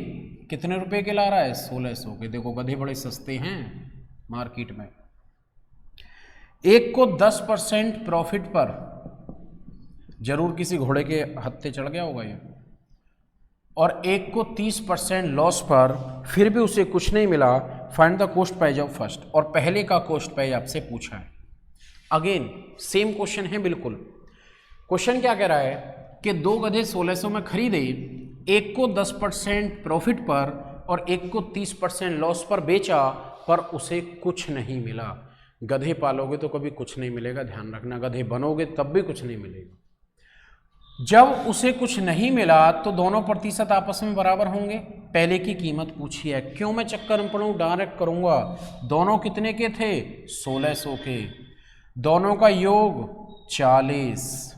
कितने रुपए के ला रहा है? 1600 के। देखो गधे बड़े सस्ते हैं मार्केट में। एक को 10% प्रॉफिट पर, जरूर किसी घोड़े के हत्थे चढ़ गया होगा ये, और एक को 30% लॉस पर, फिर भी उसे कुछ नहीं मिला। Find the cost price of first, और पहले का कॉस्ट प्राइस आपसे पूछा है। अगेन सेम क्वेश्चन है बिल्कुल। क्वेश्चन क्या कह रहा है कि 2 गधे 1600 में खरीदे, एक को 10% प्रॉफिट पर और एक को 30% लॉस पर बेचा, पर उसे कुछ नहीं मिला। गधे पालोगे तो कभी कुछ नहीं मिलेगा, ध्यान रखना। गधे बनोगे तब भी कुछ नहीं मिलेगा। जब उसे कुछ नहीं मिला तो दोनों प्रतिशत आपस में बराबर होंगे। पहले की कीमत पूछी है, क्यों मैं चक्कर में पढ़ूं, डायरेक्ट करूंगा। दोनों कितने के थे? 1600 के। दोनों का योग 40,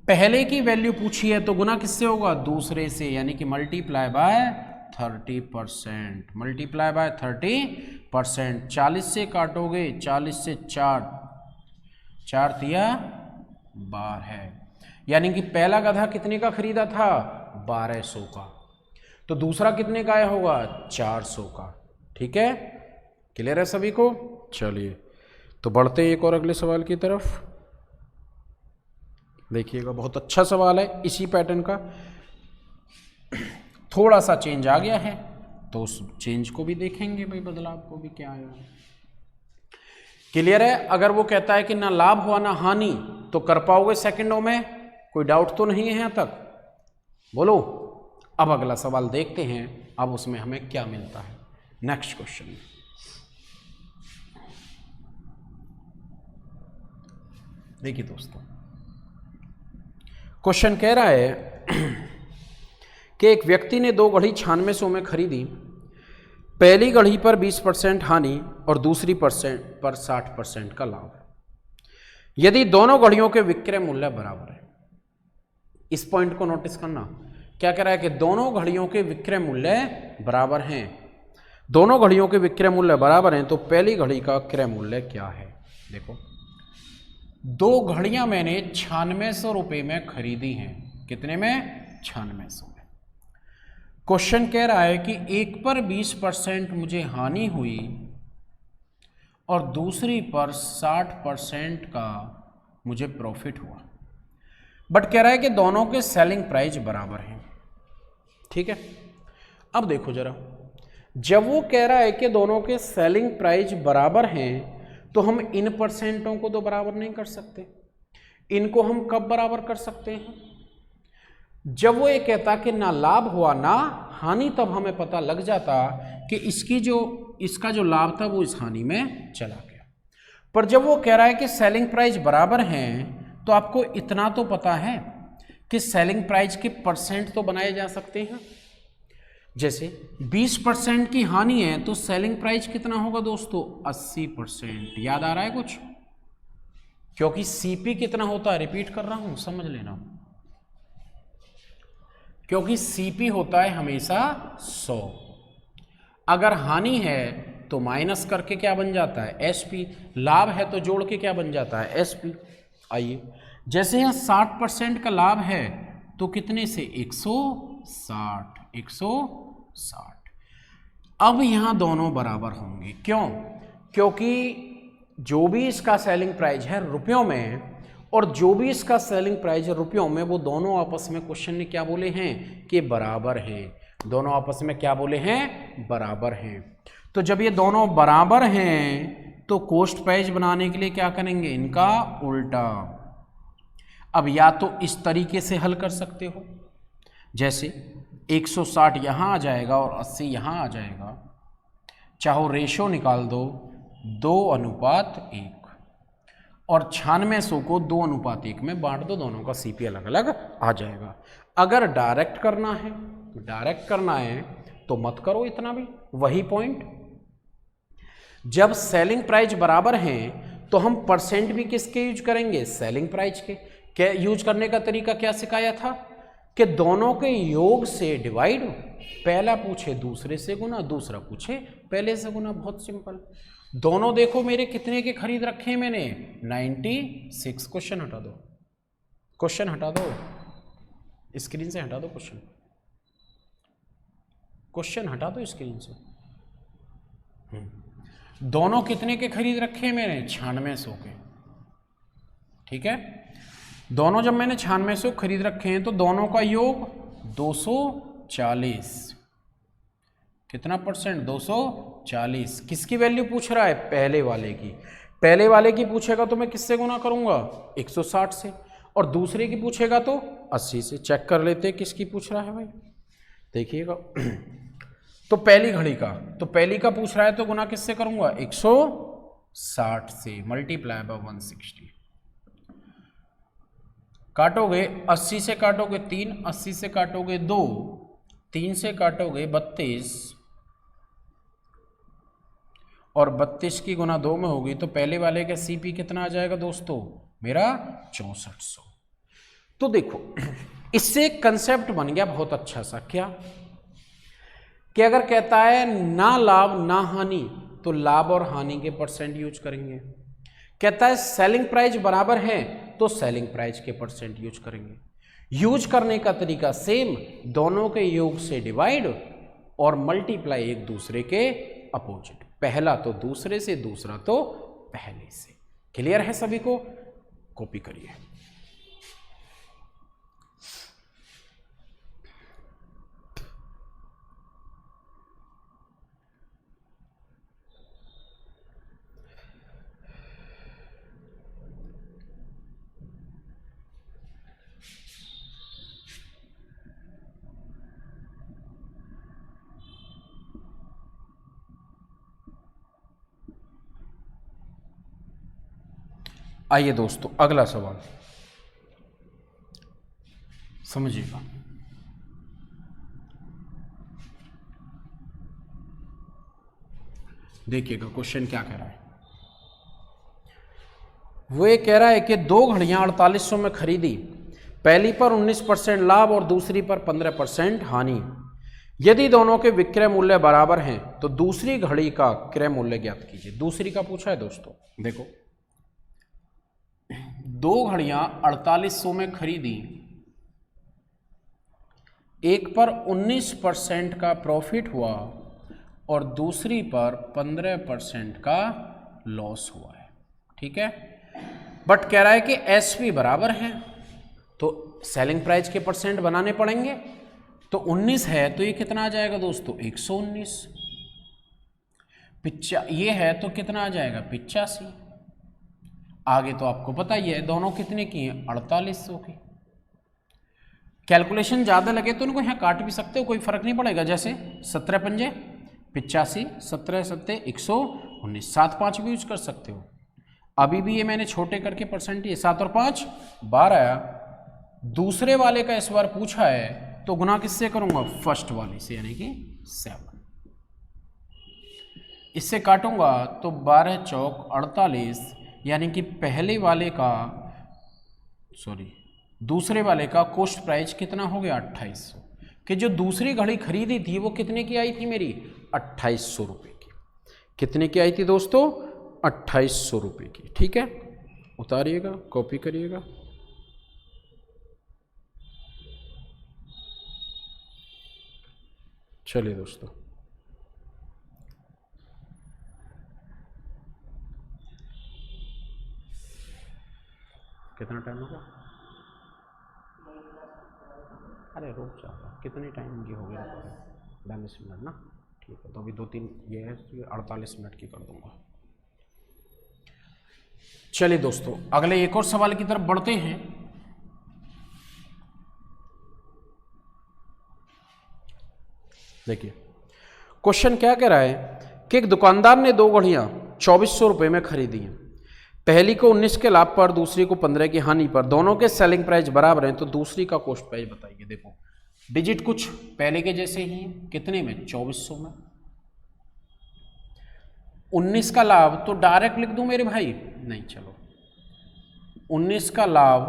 पहले की वैल्यू पूछी है तो गुना किससे होगा, दूसरे से, यानी कि मल्टीप्लाई बाय 30%, मल्टीप्लाई बाय 30%। 40 से काटोगे, 40 से 4 तिया 12, यानी कि पहला गधा कितने का खरीदा था, 1200 का, तो दूसरा कितने का आया होगा, 400 का। ठीक है, क्लियर है सभी को। चलिए तो बढ़ते हैं एक और अगले सवाल की तरफ। देखिएगा बहुत अच्छा सवाल है, इसी पैटर्न का, थोड़ा सा चेंज आ गया है तो उस चेंज को भी देखेंगे भाई, बदलाव को भी क्या आया। क्लियर है। अगर वो कहता है कि ना लाभ हुआ ना हानि तो कर पाओगे सेकंडों में, कोई डाउट तो नहीं है यहां तक, बोलो। अब अगला सवाल देखते हैं, अब उसमें हमें क्या मिलता है। नेक्स्ट क्वेश्चन, देखिए दोस्तों, क्वेश्चन कह रहा है कि एक व्यक्ति ने 2 घड़ी 9600 में खरीदी। पहली घड़ी पर 20% हानि और दूसरी पर 60% का लाभ। यदि दोनों घड़ियों के विक्रय मूल्य बराबर है, इस पॉइंट को नोटिस करना, क्या कह रहा है कि दोनों घड़ियों के विक्रय मूल्य बराबर हैं। दोनों घड़ियों के विक्रय मूल्य बराबर हैं तो पहली घड़ी का क्रय मूल्य क्या है। देखो 2 घड़ियां मैंने 9600 रुपये में खरीदी हैं, कितने में, 9600 में। क्वेश्चन कह रहा है कि एक पर 20% मुझे हानि हुई और दूसरी पर 60% का मुझे प्रॉफिट हुआ, बट कह रहा है कि दोनों के सेलिंग प्राइस बराबर हैं। ठीक है, अब देखो जरा, जब वो कह रहा है कि दोनों के सेलिंग प्राइस बराबर हैं तो हम इन परसेंटों को तो बराबर नहीं कर सकते। इनको हम कब बराबर कर सकते हैं, जब वो ये कहता कि ना लाभ हुआ ना हानि, तब हमें पता लग जाता कि इसका जो लाभ था वो इस हानि में चला गया। पर जब वो कह रहा है कि सेलिंग प्राइस बराबर हैं तो आपको इतना तो पता है कि सेलिंग प्राइस के परसेंट तो बनाए जा सकते हैं। जैसे 20% की हानि है तो सेलिंग प्राइस कितना होगा दोस्तों, 80%। याद आ रहा है कुछ, क्योंकि सीपी कितना होता है, रिपीट कर रहा हूं समझ लेना, क्योंकि सीपी होता है हमेशा 100। अगर हानि है तो माइनस करके क्या बन जाता है, एसपी। लाभ है तो जोड़ के क्या बन जाता है, एसपी। आइए, जैसे यहाँ 60% का लाभ है तो कितने से, 160। अब यहाँ दोनों बराबर होंगे, क्यों, क्योंकि जो भी इसका सेलिंग प्राइस है रुपयों में और जो भी इसका सेलिंग प्राइस है रुपयों में, वो दोनों आपस में क्वेश्चन ने क्या बोले हैं कि बराबर हैं। दोनों आपस में क्या बोले हैं, बराबर हैं। तो जब ये दोनों बराबर हैं तो कॉस्ट प्राइस बनाने के लिए क्या करेंगे, इनका उल्टा। अब या तो इस तरीके से हल कर सकते हो, जैसे 160 यहाँ आ जाएगा और 80 यहाँ आ जाएगा, चाहो रेशो निकाल दो 2:1 और 9600 को 2:1 में बांट दो, दोनों का सीपी अलग अलग आ जाएगा। अगर डायरेक्ट करना है तो मत करो इतना भी, वही पॉइंट। जब सेलिंग प्राइस बराबर हैं तो हम परसेंट भी किसके यूज करेंगे, सेलिंग प्राइस के। क्या यूज करने का तरीका क्या सिखाया था कि दोनों के योग से डिवाइड, पहला पूछे दूसरे से गुना, दूसरा पूछे पहले से गुना। बहुत सिंपल। दोनों देखो मेरे कितने के खरीद रखे हैं मैंने, 96। क्वेश्चन हटा दो, स्क्रीन से हटा दो, क्वेश्चन हटा दो स्क्रीन से। दोनों कितने के खरीद रखे हैं मैंने, 9600 के। ठीक है, दोनों जब मैंने 9600 खरीद रखे हैं तो दोनों का योग 240, कितना परसेंट, 240। किसकी वैल्यू पूछ रहा है, पहले वाले की। पहले वाले की पूछेगा तो मैं किससे गुना करूंगा, 160 से, और दूसरे की पूछेगा तो 80 से। चेक कर लेते हैं किसकी पूछ रहा है भाई, देखिएगा। तो पहली घड़ी का, तो पहली का पूछ रहा है तो गुना किससे करूंगा, 160 से, मल्टीप्लाई बाय 160। काटोगे 80 से काटोगे 3, 80 से काटोगे 2, 3 से काटोगे 32 और 32 की गुना 2 में होगी तो पहले वाले का सीपी कितना आ जाएगा दोस्तों, मेरा 6400। तो देखो इससे एक कंसेप्ट बन गया बहुत अच्छा सा, क्या कि अगर कहता है ना लाभ ना हानि तो लाभ और हानि के परसेंट यूज करेंगे। कहता है सेलिंग प्राइस बराबर है तो सेलिंग प्राइस के परसेंट यूज करेंगे। यूज करने का तरीका सेम, दोनों के योग से डिवाइड और मल्टीप्लाई एक दूसरे के अपोजिट, पहला तो दूसरे से, दूसरा तो पहले से। क्लियर है सभी को? कॉपी करिए। आइए दोस्तों अगला सवाल समझिएगा। देखिएगा क्वेश्चन क्या कह रहा है। वो ये कह रहा है कि दो घड़ियां 4800 में खरीदी, पहली पर 19% लाभ और दूसरी पर 15% हानि। यदि दोनों के विक्रय मूल्य बराबर हैं तो दूसरी घड़ी का क्रय मूल्य ज्ञात कीजिए। दूसरी का पूछा है दोस्तों। देखो दो घड़ियां 4800 में खरीदी, एक पर 19% का प्रॉफिट हुआ और दूसरी पर 15% का लॉस हुआ है। ठीक है, बट कह रहा है कि एसपी बराबर है तो सेलिंग प्राइस के परसेंट बनाने पड़ेंगे। तो 19 है तो ये कितना आ जाएगा दोस्तों? 119। ये है तो कितना आ जाएगा? 85। आगे तो आपको पता ही है दोनों कितने की हैं? 4800 की। कैलकुलेशन ज़्यादा लगे तो उनको यहाँ काट भी सकते हो, कोई फर्क नहीं पड़ेगा। जैसे 17 पंजे 85, 17 सत्ते 119, 7 5 भी यूज कर सकते हो। अभी भी ये मैंने छोटे करके परसेंट, ये 7 और 5 12। दूसरे वाले का इस बार पूछा है तो गुना किससे करूंगा? फर्स्ट वाले से, यानी कि 7। इससे काटूंगा तो 12 चौक 48, यानी कि पहले वाले का दूसरे वाले का कॉस्ट प्राइस कितना हो गया? 2800। कि जो दूसरी घड़ी खरीदी थी वो कितने की आई थी मेरी? 2800 रुपये की। कितने की आई थी दोस्तों? 2800 रुपये की। ठीक है, उतारिएगा, कॉपी करिएगा। चलिए दोस्तों कितना टाइम होगा? अरे रुक जाओ, कितने टाइम की हो गया? 42 मिनट ना। ठीक है, तो अभी 2-3 ये है, 48 मिनट की कर दूंगा। चलिए दोस्तों अगले एक और सवाल की तरफ बढ़ते हैं। देखिए क्वेश्चन क्या कह रहा है कि एक दुकानदार ने दो घड़ियां 2400 रुपये में खरीदी हैं। पहली को 19 के लाभ पर, दूसरी को 15 की हानि पर। दोनों के सेलिंग प्राइस बराबर हैं तो दूसरी का कॉस्ट प्राइस बताइए। देखो डिजिट कुछ पहले के जैसे ही हैं। कितने में? 2400 में। 19 का लाभ तो डायरेक्ट लिख दूं मेरे भाई? नहीं, चलो 19 का लाभ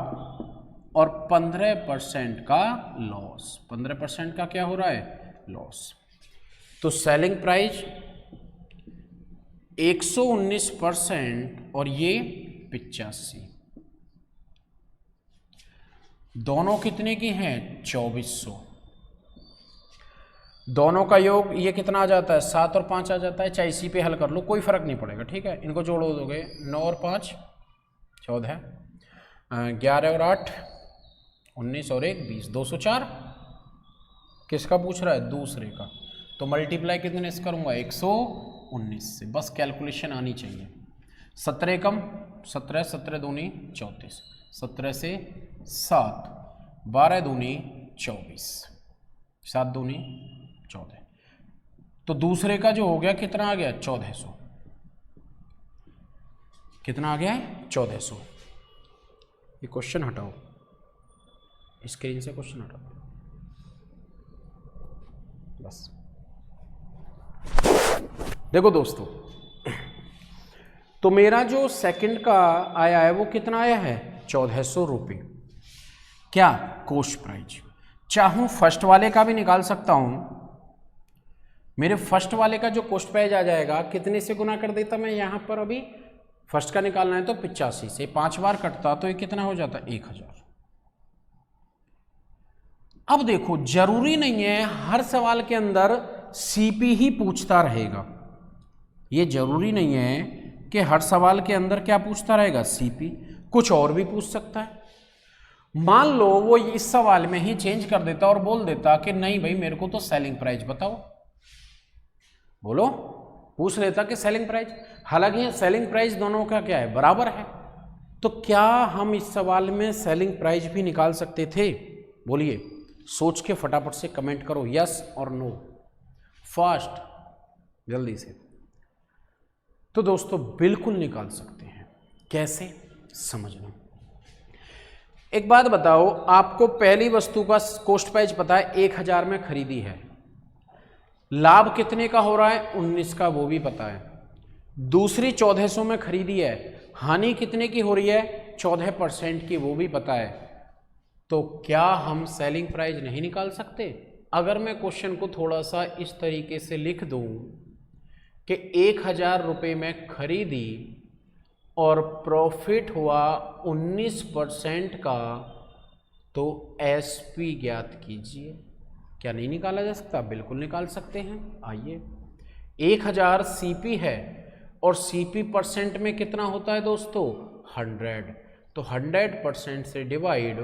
और 15% का लॉस। 15% का क्या हो रहा है? लॉस। तो सेलिंग प्राइस 119% और ये 85। दोनों कितने की हैं? 2400। दोनों का योग ये कितना आ जाता है? 7 और 5 आ जाता है। चाहे इसी पे हल कर लो, कोई फर्क नहीं पड़ेगा। ठीक है, इनको जोड़ो दोगे 9 और 5 14, 11 और 8 19 और 1 20, 204। किसका पूछ रहा है? दूसरे का। तो मल्टीप्लाई कितने से करूंगा? 119 से। बस कैलकुलेशन आनी चाहिए। 17 कम 17, 17 दूनी 34, 17 से 7, 12 दूनी 24, 7 दूनी 14। तो दूसरे का जो हो गया कितना आ गया? 1400। कितना आ गया है? 1400। ये क्वेश्चन हटाओ, स्क्रीन से क्वेश्चन हटाओ बस। देखो दोस्तों तो मेरा जो सेकंड का आया है वो कितना आया है? 1400 रुपये। क्या, कॉस्ट प्राइस। चाहूं फर्स्ट वाले का भी निकाल सकता हूं। मेरे फर्स्ट वाले का जो कॉस्ट प्राइस आ जाएगा, कितने से गुना कर देता मैं यहां पर, अभी फर्स्ट का निकालना है तो 85 से 5 बार कटता तो ये कितना हो जाता, 1000। अब देखो, जरूरी नहीं है हर सवाल के अंदर सीपी ही पूछता रहेगा। ये जरूरी नहीं है कि हर सवाल के अंदर क्या पूछता रहेगा, सीपी, कुछ और भी पूछ सकता है। मान लो वो इस सवाल में ही चेंज कर देता और बोल देता कि नहीं भाई मेरे को तो सेलिंग प्राइस बताओ, बोलो, पूछ लेता कि सेलिंग प्राइस। हालांकि ये सेलिंग प्राइस दोनों का क्या है, बराबर है। तो क्या हम इस सवाल में सेलिंग प्राइस भी निकाल सकते थे? बोलिए, सोच के फटाफट से कमेंट करो, यस और नो, फास्ट, जल्दी से। तो दोस्तों बिल्कुल निकाल सकते हैं। कैसे, समझना। एक बात बताओ, आपको पहली वस्तु का कॉस्ट प्राइस पता है, 1000 में खरीदी है, लाभ कितने का हो रहा है, 19 का, वो भी पता है। दूसरी 1400 में खरीदी है, हानि कितने की हो रही है, 14% की, वो भी पता है। तो क्या हम सेलिंग प्राइस नहीं निकाल सकते? अगर मैं क्वेश्चन को थोड़ा सा इस तरीके से लिख दूं कि 1000 रुपये में खरीदी और प्रॉफिट हुआ 19% का, तो एसपी ज्ञात कीजिए। क्या नहीं निकाला जा सकता? बिल्कुल निकाल सकते हैं। आइए, 1000 सीपी है और सीपी परसेंट में कितना होता है दोस्तों, 100। तो 100% से डिवाइड,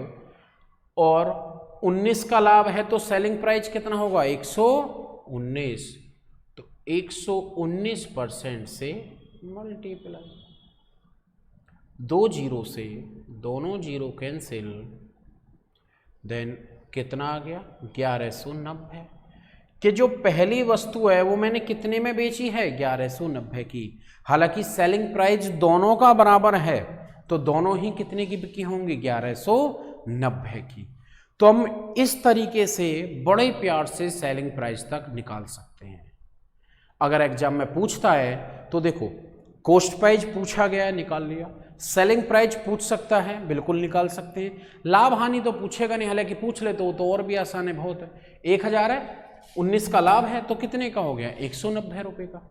और 19 का लाभ है तो सेलिंग प्राइस कितना होगा, 119। तो 119% से मल्टीप्लाई, 2 जीरो से दोनों जीरो कैंसिल, देन कितना आ गया, 1190। कि जो पहली वस्तु है वो मैंने कितने में बेची है, 1190 की। हालांकि सेलिंग प्राइस दोनों का बराबर है, तो दोनों ही कितने की बिकी होंगी, 1190 की। तो हम इस तरीके से बड़े प्यार से सेलिंग प्राइस तक निकाल सकते हैं। अगर एग्जाम में पूछता है तो देखो, कॉस्ट प्राइस पूछा गया है, निकाल लिया। सेलिंग प्राइस पूछ सकता है, बिल्कुल निकाल सकते हैं। लाभ हानि तो पूछेगा नहीं, हालांकि पूछ ले तो और भी आसान है, बहुत है। 1000 है, 19 का लाभ है, तो कितने का हो गया, 190 रुपये का।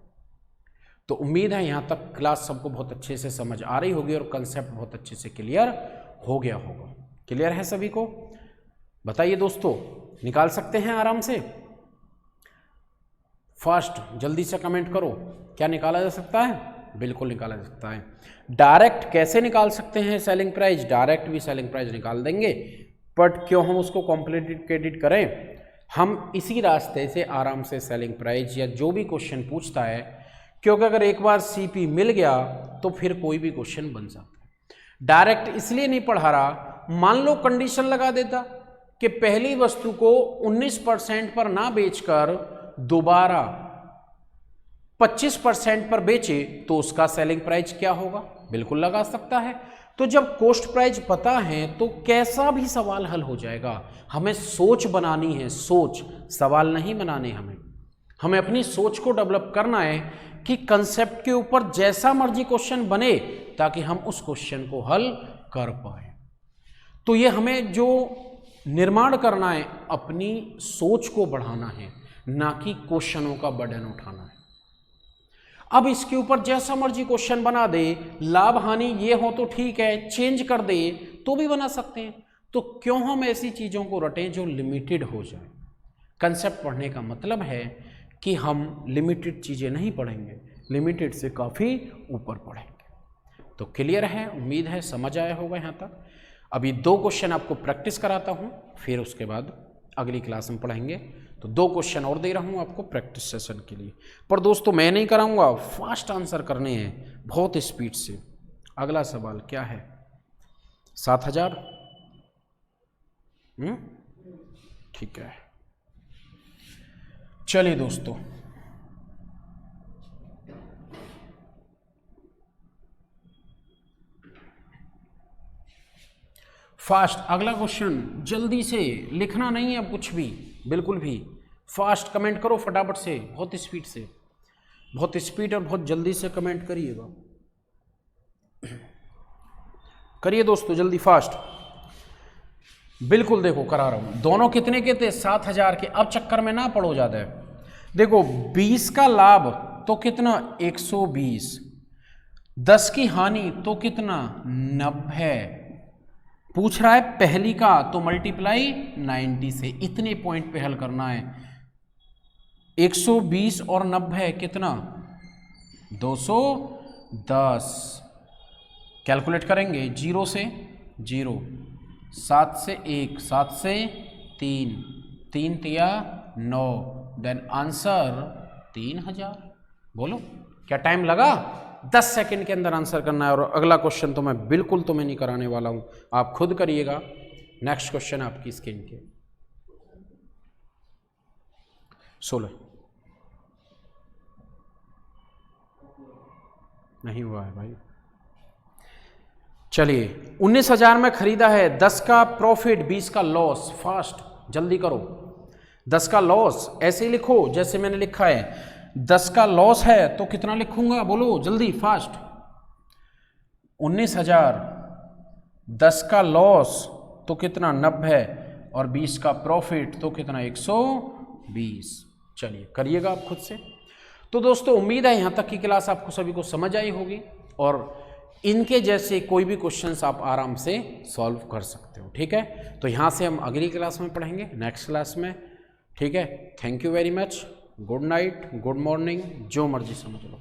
तो उम्मीद है यहाँ तक क्लास सबको बहुत अच्छे से समझ आ रही होगी और कंसेप्ट बहुत अच्छे से क्लियर हो गया होगा। क्लियर है सभी को? बताइए दोस्तों, निकाल सकते हैं आराम से? फास्ट, जल्दी से कमेंट करो, क्या निकाला जा सकता है? बिल्कुल निकाला जा सकता है। डायरेक्ट कैसे निकाल सकते हैं सेलिंग प्राइस? डायरेक्ट भी सेलिंग प्राइस निकाल देंगे, बट क्यों हम उसको कॉम्प्लिकेटेड करें? हम इसी रास्ते से आराम से सेलिंग प्राइस या जो भी क्वेश्चन पूछता है, क्योंकि अगर एक बार सीपी मिल गया तो फिर कोई भी क्वेश्चन बन सकता है। डायरेक्ट इसलिए नहीं पढ़ा रहा, मान लो कंडीशन लगा देता कि पहली वस्तु को 19% पर ना बेचकर दोबारा 25% पर बेचे तो उसका सेलिंग प्राइस क्या होगा? बिल्कुल लगा सकता है। तो जब कॉस्ट प्राइस पता है तो कैसा भी सवाल हल हो जाएगा। हमें सोच बनानी है, सोच, सवाल नहीं बनाने। हमें अपनी सोच को डेवलप करना है कि कंसेप्ट के ऊपर जैसा मर्जी क्वेश्चन बने, ताकि हम उस क्वेश्चन को हल कर पाए। तो ये हमें जो निर्माण करना है, अपनी सोच को बढ़ाना है, ना कि क्वेश्चनों का बर्डन उठाना है। अब इसके ऊपर जैसा मर्जी क्वेश्चन बना दे, लाभ हानि ये हो तो ठीक है, चेंज कर दे तो भी बना सकते हैं। तो क्यों हम ऐसी चीज़ों को रटें जो लिमिटेड हो जाए? कंसेप्ट पढ़ने का मतलब है कि हम लिमिटेड चीज़ें नहीं पढ़ेंगे, लिमिटेड से काफ़ी ऊपर पढ़ेंगे। तो क्लियर है, उम्मीद है समझ आया होगा यहाँ तक। अभी 2 क्वेश्चन आपको प्रैक्टिस कराता हूँ, फिर उसके बाद अगली क्लास में पढ़ेंगे। तो 2 क्वेश्चन और दे रहा हूँ आपको प्रैक्टिस सेशन के लिए। पर दोस्तों मैं नहीं कराऊंगा, फास्ट आंसर करने हैं, बहुत स्पीड से। अगला सवाल क्या है? 7000। ठीक है, चलिए दोस्तों, फास्ट अगला क्वेश्चन। जल्दी से लिखना नहीं है अब कुछ भी, बिल्कुल भी। फास्ट कमेंट करो फटाफट से, बहुत स्पीड से, बहुत स्पीड और बहुत जल्दी से कमेंट करिएगा। करिए दोस्तों जल्दी, फास्ट। बिल्कुल देखो करा रहा हूं, दोनों कितने के थे 7,000 के। अब चक्कर में ना पड़ो ज्यादा। देखो 20 का लाभ तो कितना 120, 10 की हानि तो कितना 90, पूछ रहा है पहली का तो मल्टीप्लाई 90 से। इतने पॉइंट पे हल करना है। 120 और 90 कितना 210। कैलकुलेट करेंगे 0 से 0, 7 से 1, 7 से 3, 3 तिया 9, देन आंसर 3000। बोलो क्या टाइम लगा? 10 सेकंड के अंदर आंसर करना है। और अगला क्वेश्चन तो मैं बिल्कुल तुम्हें नहीं कराने वाला हूं, आप खुद करिएगा। नेक्स्ट क्वेश्चन आपकी स्क्रीन के 16 नहीं हुआ है भाई। चलिए 19,000 में खरीदा है, 10 का प्रॉफिट 20 का लॉस। फास्ट जल्दी करो। 10 का लॉस ऐसे ही लिखो जैसे मैंने लिखा है। 10 का लॉस है तो कितना लिखूंगा, बोलो जल्दी फास्ट। 19,000, 10 का लॉस तो कितना 90, और 20 का प्रॉफिट तो कितना 120। चलिए करिएगा आप खुद से। तो दोस्तों उम्मीद है यहाँ तक की क्लास आपको सभी को समझ आई होगी, और इनके जैसे कोई भी क्वेश्चंस आप आराम से सॉल्व कर सकते हो। ठीक है, तो यहाँ से हम अगली क्लास में पढ़ेंगे, नेक्स्ट क्लास में। ठीक है, thank you very much. Good night, good morning, जो मर्जी समझ लो।